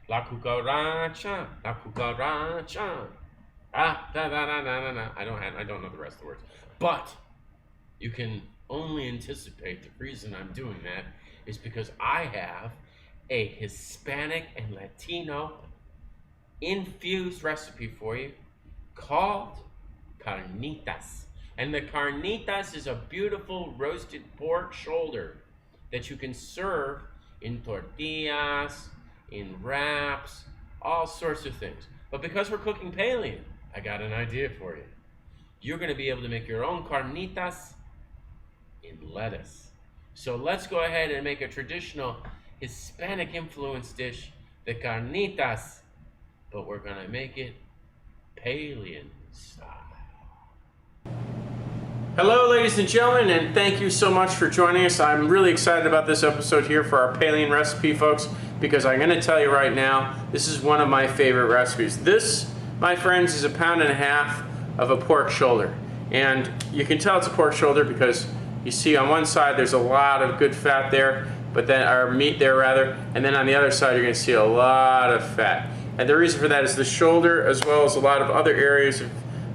La cucaracha, la cucaracha. Ah, da da da da da da. I don't know the rest of the words, but you can only anticipate the reason I'm doing that is because I have a Hispanic and Latino infused recipe for you called Carnitas. And the Carnitas is a beautiful roasted pork shoulder that you can serve in tortillas, in wraps, all sorts of things. But because we're cooking Paleo, I got an idea for you. You're going to be able to make your own carnitas in lettuce. So let's go ahead and make a traditional Hispanic influenced dish, the carnitas, but we're going to make it Paleo style. Hello, ladies and gentlemen, and thank you so much for joining us. I'm really excited about this episode here for our Paleo recipe, folks, because I'm going to tell you right now, this is one of my favorite recipes. This, my friends, is 1.5 pounds of a pork shoulder. And you can tell it's a pork shoulder because you see on one side there's a lot of good fat there, but then, or meat there rather, and then on the other side you're going to see a lot of fat. And the reason for that is the shoulder, as well as a lot of other areas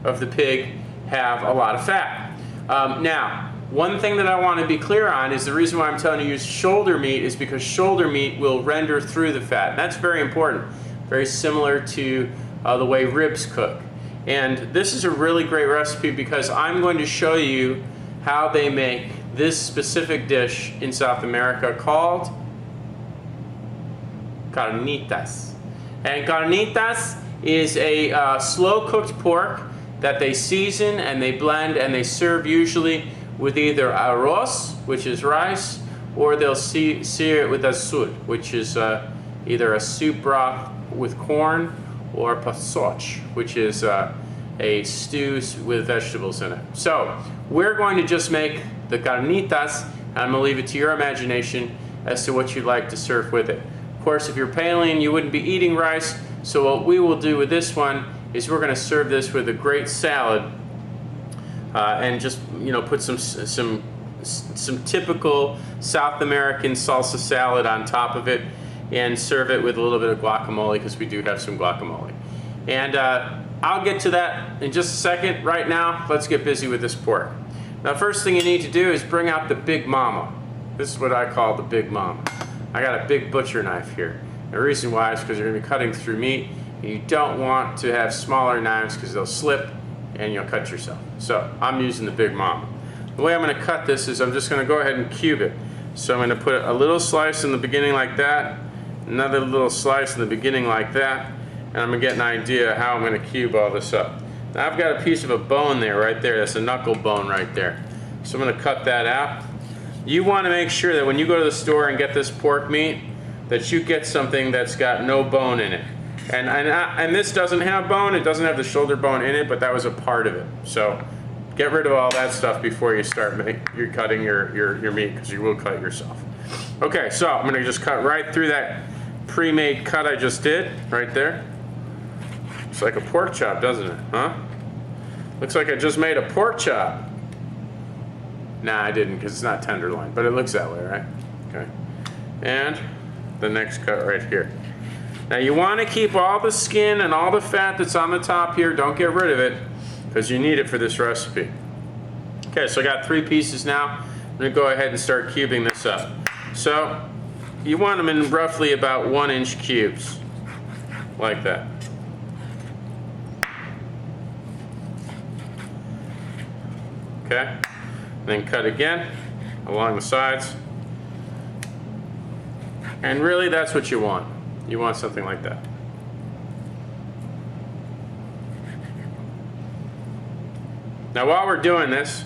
of the pig, have a lot of fat. Now, one thing that I want to be clear on is the reason why I'm telling you to use shoulder meat is because shoulder meat will render through the fat. And that's very important, very similar to the way ribs cook. And this is a really great recipe because I'm going to show you how they make this specific dish in South America called carnitas. And carnitas is a slow-cooked pork that they season and they blend and they serve usually with either arroz, which is rice, or they'll sear it with azul, which is either a soup broth with corn, or pasoch, which is a stew with vegetables in it. So we're going to just make the carnitas, and I'm going to leave it to your imagination as to what you'd like to serve with it. Of course, if you're Paleo, you wouldn't be eating rice, so what we will do with this one is we're going to serve this with a great salad and just, you know, put some typical South American salsa salad on top of it and serve it with a little bit of guacamole because we do have some guacamole. And I'll get to that in just a second. Right now, let's get busy with this pork. Now, first thing you need to do is bring out the Big Mama. This is what I call the Big Mama. I got a big butcher knife here. The reason why is because you're going to be cutting through meat. You don't want to have smaller knives because they'll slip and you'll cut yourself. So I'm using the Big Mama. The way I'm going to cut this is I'm just going to go ahead and cube it. So I'm going to put a little slice in the beginning like that, another little slice in the beginning like that, and I'm going to get an idea how I'm going to cube all this up. Now I've got a piece of a bone there, right there. That's a knuckle bone right there. So I'm going to cut that out. You want to make sure that when you go to the store and get this pork meat, that you get something that's got no bone in it. And this doesn't have bone, it doesn't have the shoulder bone in it, but that was a part of it. So get rid of all that stuff before you start you're cutting your meat, because you will cut yourself. Okay, so I'm gonna just cut right through that pre-made cut I just did, right there. It's like a pork chop, doesn't it, huh? Looks like I just made a pork chop. Nah, I didn't, because it's not tenderloin, but it looks that way, right? Okay. And the next cut right here. Now you want to keep all the skin and all the fat that's on the top here. Don't get rid of it because you need it for this recipe. Okay, so I got 3 pieces now. I'm going to go ahead and start cubing this up. So you want them in roughly about 1-inch cubes, like that. Okay, then cut again along the sides. And really that's what you want. You want something like that. Now while we're doing this,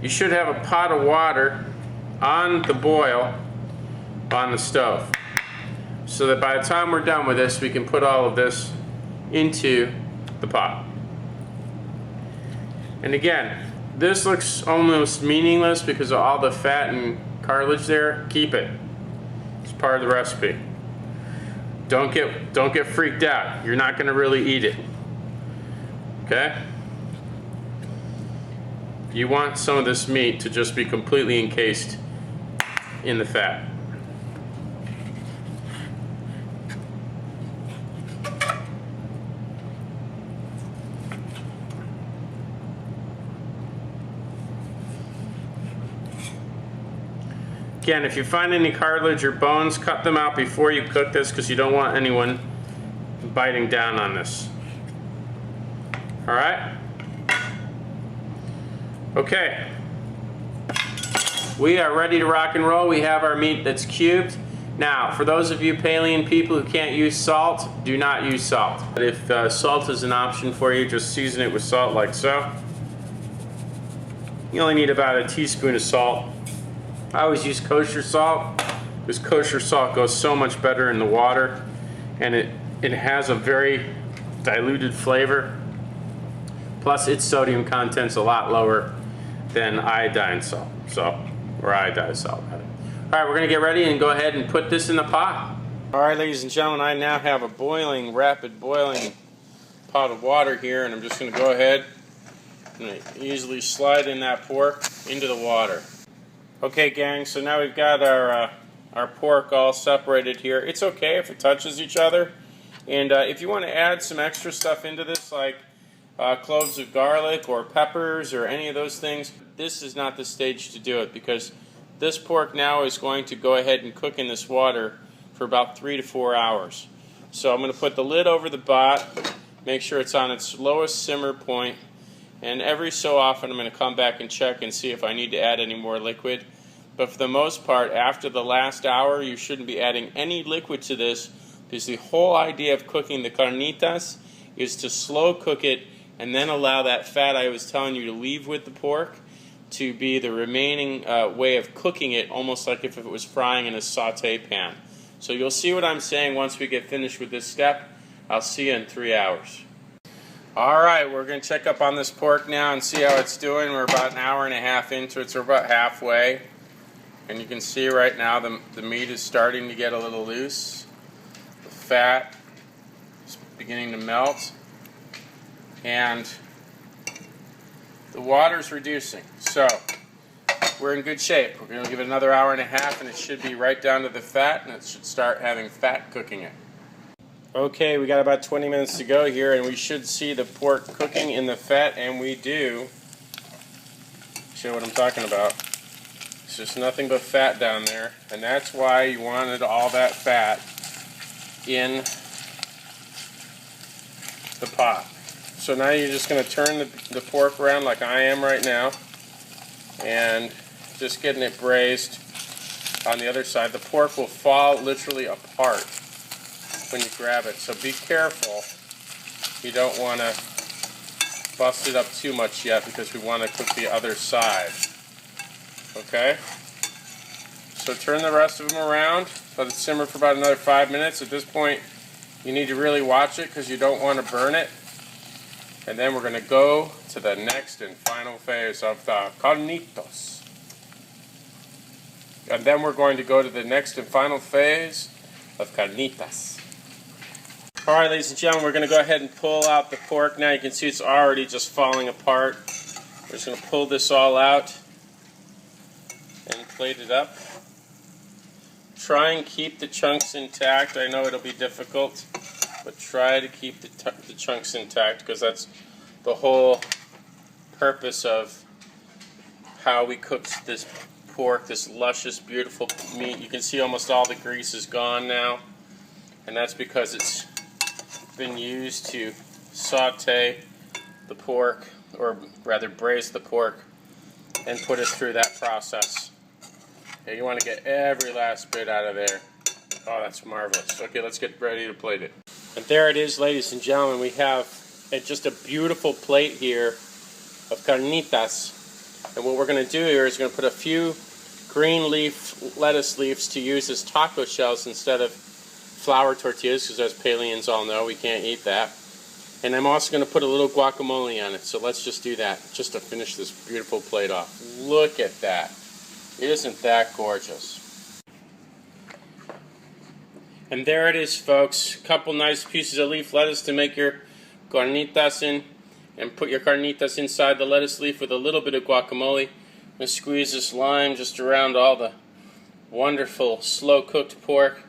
you should have a pot of water on the boil on the stove, so that by the time we're done with this, we can put all of this into the pot. And again, this looks almost meaningless because of all the fat and cartilage there. Keep it. It's part of the recipe. Don't get freaked out. You're not going to really eat it. Okay? You want some of this meat to just be completely encased in the fat. Again, if you find any cartilage or bones, cut them out before you cook this because you don't want anyone biting down on this. All right? Okay. We are ready to rock and roll. We have our meat that's cubed. Now, for those of you Palean people who can't use salt, do not use salt. But if salt is an option for you, just season it with salt like so. You only need about a teaspoon of salt. I always use kosher salt because kosher salt goes so much better in the water, and it has a very diluted flavor. Plus, its sodium content's a lot lower than iodine salt, or iodized salt. All right, we're gonna get ready and go ahead and put this in the pot. All right, ladies and gentlemen, I now have a rapid boiling pot of water here, and I'm just gonna go ahead and easily slide in that pork into the water. Okay, gang, so now we've got our pork all separated here. It's okay if it touches each other, and if you want to add some extra stuff into this, like cloves of garlic or peppers or any of those things, this is not the stage to do it, because this pork now is going to go ahead and cook in this water for about 3 to 4 hours. So I'm going to put the lid over the pot, make sure it's on its lowest simmer point, and every so often I'm going to come back and check and see if I need to add any more liquid. But for the most part, after the last hour, you shouldn't be adding any liquid to this, because the whole idea of cooking the carnitas is to slow cook it and then allow that fat I was telling you to leave with the pork to be the remaining way of cooking it, almost like if it was frying in a saute pan. So you'll see what I'm saying once we get finished with this step. I'll see you in 3 hours. Alright, we're going to check up on this pork now and see how it's doing. We're about an hour and a half into it, so we're about halfway. And you can see right now the meat is starting to get a little loose. The fat is beginning to melt. And the water's reducing. So we're in good shape. We're going to give it another hour and a half, and it should be right down to the fat, and it should start having fat cooking it. Okay, we got about 20 minutes to go here, and we should see the pork cooking in the fat, and we do. Show what I'm talking about. It's just nothing but fat down there, and that's why you wanted all that fat in the pot. So now you're just going to turn the pork around like I am right now, and just getting it braised on the other side. The pork will fall literally apart when you grab it, so be careful. You don't want to bust it up too much yet, because we want to cook the other side. Okay? So turn the rest of them around, let it simmer for about another 5 minutes. At this point, you need to really watch it because you don't want to burn it. And then we're going to go to the next and final phase of the carnitas. And then we're going to go to the next and final phase of carnitas. Alright, ladies and gentlemen, we're going to go ahead and pull out the pork now. You can see it's already just falling apart. We're just going to pull this all out and plate it up. Try and keep the chunks intact. I know it'll be difficult, but try to keep the chunks intact, because that's the whole purpose of how we cooked this pork, this luscious, beautiful meat. You can see almost all the grease is gone now, and that's because it's been used to saute the pork, or rather braise the pork, and put us through that process. Okay, you want to get every last bit out of there. Oh, that's marvelous. Okay, let's get ready to plate it. And there it is, ladies and gentlemen. We have just a beautiful plate here of carnitas. And what we're going to do here is going to put a few green lettuce leaves to use as taco shells instead of flour tortillas, because as Paleans all know, we can't eat that. And I'm also going to put a little guacamole on it. So let's just do that, just to finish this beautiful plate off. Look at that. Isn't that gorgeous? And there it is, folks. A couple nice pieces of leaf lettuce to make your carnitas in, and put your carnitas inside the lettuce leaf with a little bit of guacamole. I'm going to squeeze this lime just around all the wonderful slow-cooked pork,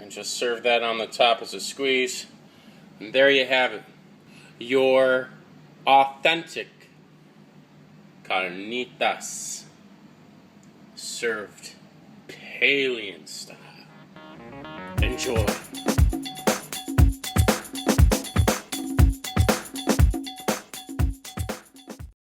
and just serve that on the top as a squeeze. And there you have it. Your authentic carnitas served Italian style. Enjoy.